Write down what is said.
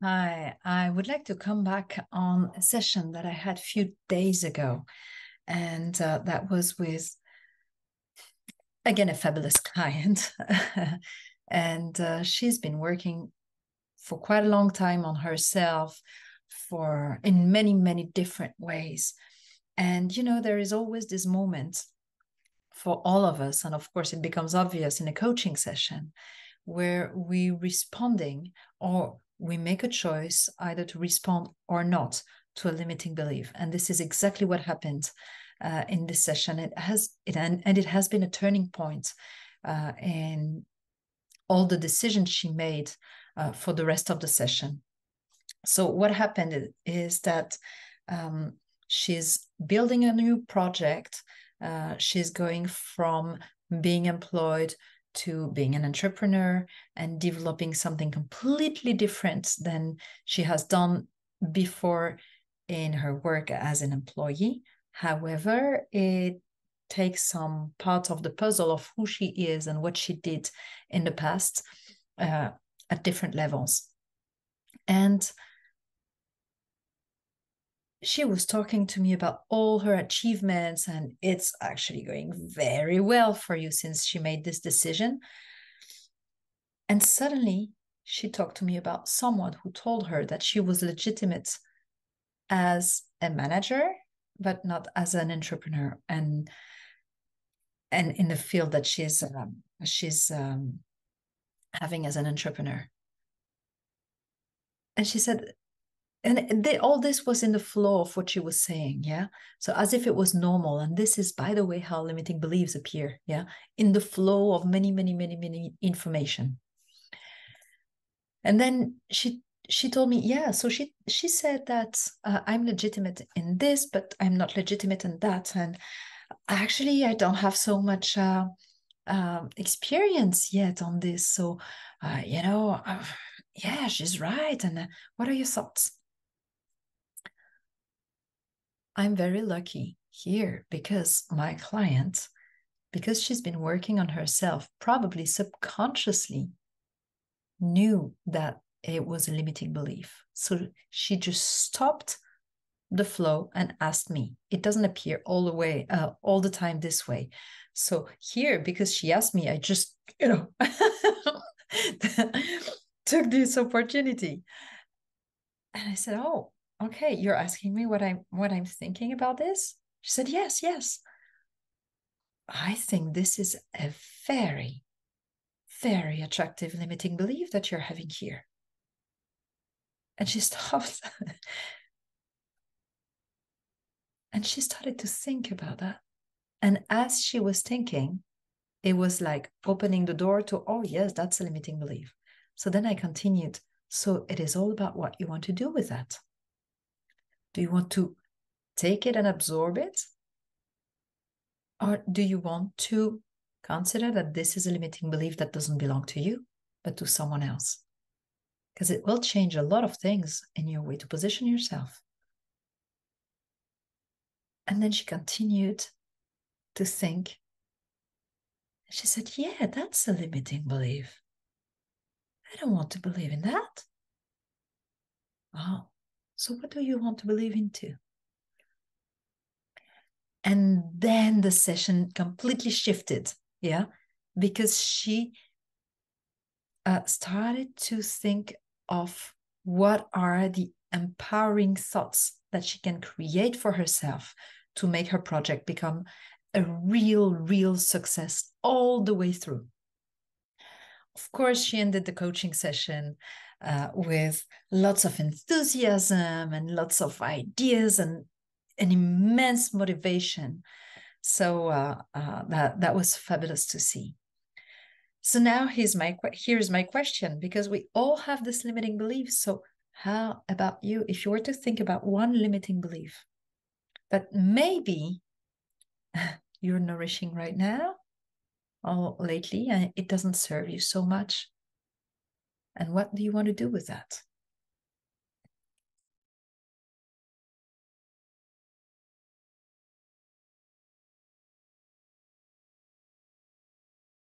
Hi, I would like to come back on a session that I had a few days ago, and that was with, again, a fabulous client. And she's been working for quite a long time on herself for in many, many different ways. And, there is always this moment for all of us, and of course, it becomes obvious in a coaching session where we responding or we make a choice either to respond or not to a limiting belief. And this is exactly what happened in this session. It has been a turning point in all the decisions she made for the rest of the session. So what happened is that she's building a new project. She's going from being employed to being an entrepreneur and developing something completely different than she has done before in her work as an employee. However, it takes some part of the puzzle of who she is and what she did in the past at different levels. And she was talking to me about all her achievements, and it's actually going very well for you since she made this decision. And suddenly she talked to me about someone who told her that she was legitimate as a manager, but not as an entrepreneur, and in the field that she's having as an entrepreneur. And she said, and all this was in the flow of what she was saying, yeah, so as if it was normal. And this is, by the way, how limiting beliefs appear, yeah, in the flow of many, many, many, many information. And then she told me, yeah, so she said that I'm legitimate in this, but I'm not legitimate in that. And actually I don't have so much experience yet on this. So yeah, she's right. And what are your thoughts? I'm very lucky here because my client, because she's been working on herself, probably subconsciously knew that it was a limiting belief. So she just stopped the flow and asked me. It doesn't appear all the time this way. So here, because she asked me, I just, took this opportunity. And I said, "Oh, okay, you're asking me what I'm thinking about this?" She said, "Yes, yes. I think this is a very, very attractive limiting belief that you're having here." And she stopped and she started to think about that. And as she was thinking, it was like opening the door to, oh, yes, that's a limiting belief. So then I continued. So it is all about what you want to do with that. Do you want to take it and absorb it? Or do you want to consider that this is a limiting belief that doesn't belong to you, but to someone else? Because it will change a lot of things in your way to position yourself. And then she continued to think. She said, yeah, that's a limiting belief. I don't want to believe in that. Oh, so what do you want to believe into? And then the session completely shifted, yeah, because she started to think of what are the empowering thoughts that she can create for herself to make her project become a real success all the way through. Of course, she ended the coaching session with lots of enthusiasm and lots of ideas and an immense motivation. So that was fabulous to see. So now here's my question, because we all have this limiting belief. So how about you? If you were to think about one limiting belief that maybe you're nourishing right now or lately, and it doesn't serve you so much, and what do you want to do with that?